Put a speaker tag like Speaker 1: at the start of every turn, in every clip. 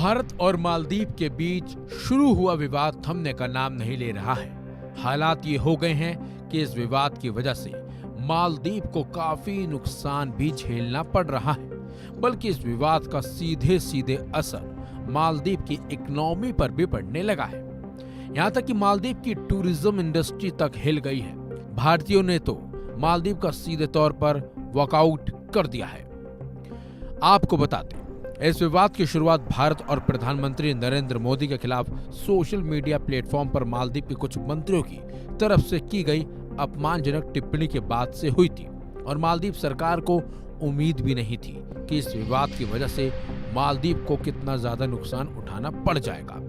Speaker 1: भारत और मालदीव के बीच शुरू हुआ विवाद थमने का नाम नहीं ले रहा है। हालात ये हो गए हैं कि इस विवाद की वजह से मालदीव को काफी नुकसान भी झेलना पड़ रहा है, बल्कि इस विवाद का सीधे सीधे असर मालदीव की इकोनॉमी पर भी पड़ने लगा है। यहाँ तक कि मालदीव की टूरिज्म इंडस्ट्री तक हिल गई है। भारतीयों ने तो मालदीव का सीधे तौर पर वॉकआउट कर दिया है। आपको बताते इस विवाद की शुरुआत भारत और प्रधानमंत्री नरेंद्र मोदी के खिलाफ सोशल मीडिया प्लेटफॉर्म पर मालदीव के कुछ मंत्रियों की तरफ से की गई अपमानजनक टिप्पणी के बाद से हुई थी और मालदीव सरकार को उम्मीद भी नहीं थी कि इस विवाद की वजह से मालदीव को कितना ज्यादा नुकसान उठाना पड़ जाएगा।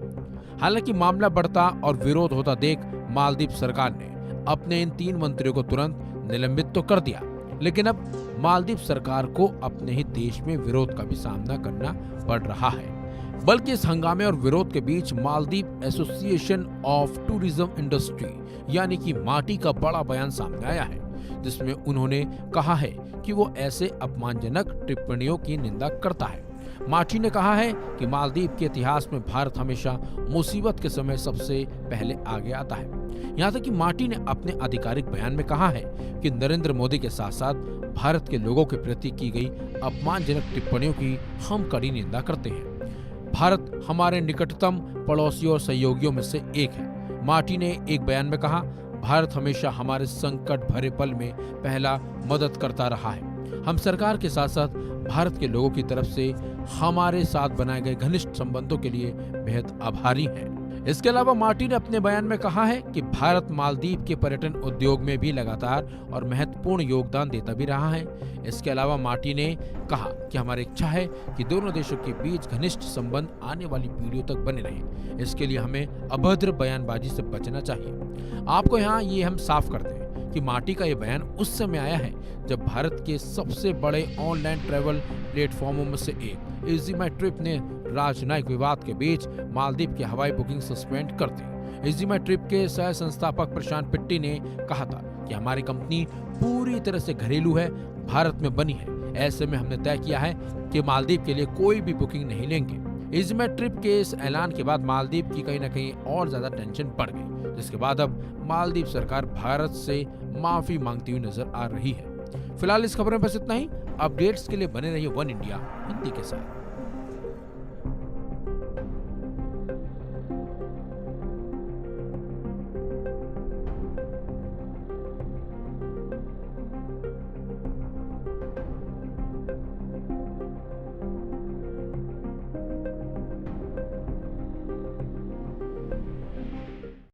Speaker 1: हालांकि मामला बढ़ता और विरोध होता देख मालदीव सरकार ने अपने इन 3 मंत्रियों को तुरंत निलंबित तो कर दिया, लेकिन अब मालदीव सरकार को अपने ही देश में विरोध का भी सामना करना पड़ रहा है। बल्कि इस हंगामे और विरोध के बीच Maldives association of tourism industry यानी कि माटी का बड़ा बयान सामने आया है, जिसमें उन्होंने कहा है कि वो ऐसे अपमानजनक टिप्पणियों की निंदा करता है। माटी ने कहा है कि मालदीव के इतिहास में भारत हमेशा मुसीबत के समय सबसे पहले आगे आता है। यहाँ तक कि माटी ने अपने आधिकारिक बयान में कहा है कि नरेंद्र मोदी के साथ साथ भारत के लोगों के प्रति की गई अपमानजनक टिप्पणियों की हम कड़ी निंदा करते हैं। भारत हमारे निकटतम पड़ोसियों और सहयोगियों में से एक है। माटी ने एक बयान में कहा, भारत हमेशा हमारे संकट भरे पल में पहला मदद करता रहा है। हम सरकार के साथ साथ भारत के लोगों की तरफ से हमारे साथ बनाए गए घनिष्ठ संबंधों के लिए बेहद आभारी हैं। इसके अलावा माटी ने अपने बयान में कहा है कि भारत मालदीव के पर्यटन उद्योग में भी लगातार और महत्वपूर्ण योगदान देता भी रहा है। इसके अलावा माटी ने कहा कि हमारी इच्छा है कि दोनों देशों के बीच घनिष्ठ संबंध आने वाली पीढ़ियों तक बने रहें। इसके लिए हमें अभद्र बयानबाजी से बचना चाहिए। आपको यहाँ ये हम साफ कर दें कि माटी का ये बयान उस समय आया है जब भारत के सबसे बड़े ऑनलाइन ट्रैवल प्लेटफॉर्मों में से एक इजी माई ट्रिप ने राजनयिक विवाद के बीच मालदीव की हवाई बुकिंग सस्पेंड कर दी। इजी माई ट्रिप के सह संस्थापक प्रशांत पिट्टी ने कहा था कि हमारी कंपनी पूरी तरह से घरेलू है, भारत में बनी है। ऐसे में हमने तय किया है कि मालदीव के लिए कोई भी बुकिंग नहीं लेंगे। इजी माई ट्रिप के इस ऐलान के बाद मालदीव की कहीं न कहीं और ज्यादा टेंशन बढ़ गई, जिसके बाद अब मालदीव सरकार भारत से माफी मांगती हुई नजर आ रही है। फिलहाल इस खबर में बस इतना ही। अपडेट्स के लिए बने रहिए वन इंडिया हिंदी के साथ।